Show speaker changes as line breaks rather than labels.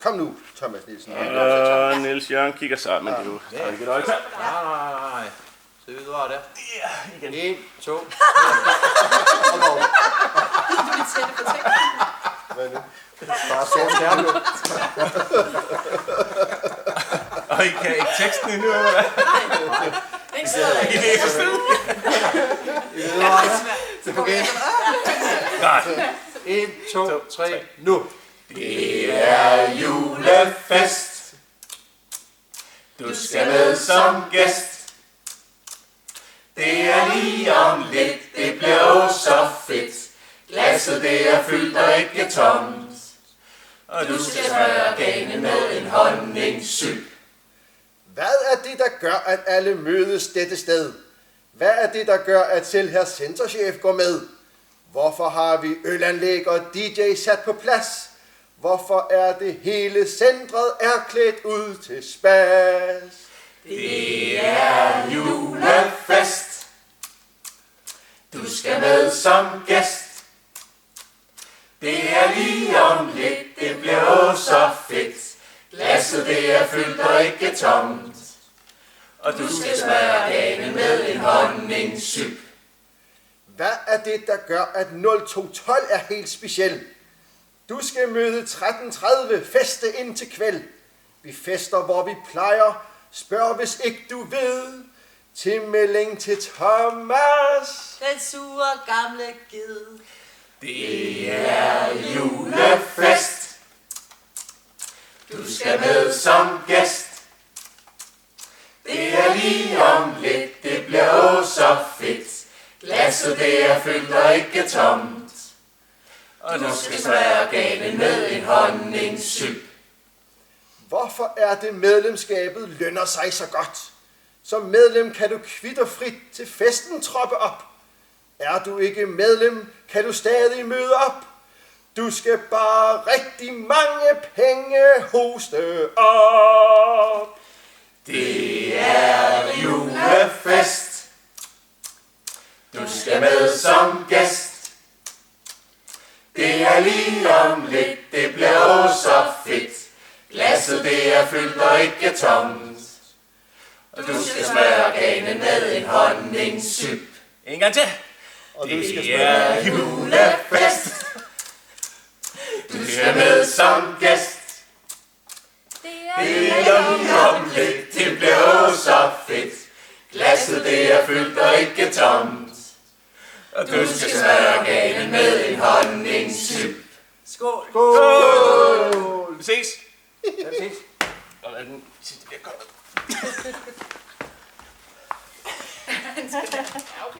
Kom nu, Thomas Nielsen.
Niels Jørgen kigger sig, men du har ikke et øje til.
Nej. Så vi var der.
Ja, igen.
1, 2.
Du kan tænde på teksten.
Hvad nu?
Bare så skærmen nu.
Og I kan ikke teksten endnu, eller hvad?
Nej. Den sidder der
I
ikke.
vil ikke forstå.
Det fungerer.
Nej.
1, 2, 3, nu.
Det er julefest. Du skal med som gæst. Det er lige om lidt, det bliver så fedt. Glasset det er fyldt og ikke tomt. Og du skal smøre kagen med en honningsyld.
Hvad er det, der gør, at alle mødes dette sted? Hvad er det, der gør, at selv her centerchef går med? Hvorfor har vi ølanlæg og DJ sat på plads? Hvorfor er det hele centret er klædt ud til spas?
Det er julefest. Du skal med som gæst. Det er lige om lidt, det bliver så fedt. Glasset det er fyldt og ikke tomt. Og du skal smøre kagen med en honningsyld.
Hvad er det, der gør, at 0212 er helt speciel? Du skal møde 13.30, feste ind til kvæld. Vi fester, hvor vi plejer. Spørg, hvis ikke du ved. Tilmelding til Thomas.
Den sure gamle ged.
Det er julefest. Du skal med som gæst. Det er lige om lidt, det bliver så fedt. Glasset det er fyldt og ikke tomt. Og du skal smøre kagen med en honningsyld.
Hvorfor er det medlemskabet lønner sig så godt? Som medlem kan du kvitterfrit til festen troppe op. Er du ikke medlem, kan du stadig møde op. Du skal bare rigtig mange penge hoste op.
Det er julefest. Du skal med som gæst. Det er lige om lidt, det bliver så fedt. Glasset det er fyldt og ikke tomt. Og du skal smøre kagen med en honningsyld. En gang til.
Og du skal
Det er julefest. Du skal med som gæst. Det er lige om lidt, det bliver så fedt. Glasset det er fyldt og ikke tomt. Og du skal smøre kagen med en honningsyld.
Skål.
Skål!
Vi ses.
Ja, ses.
Og lad den sidste bliver kommet.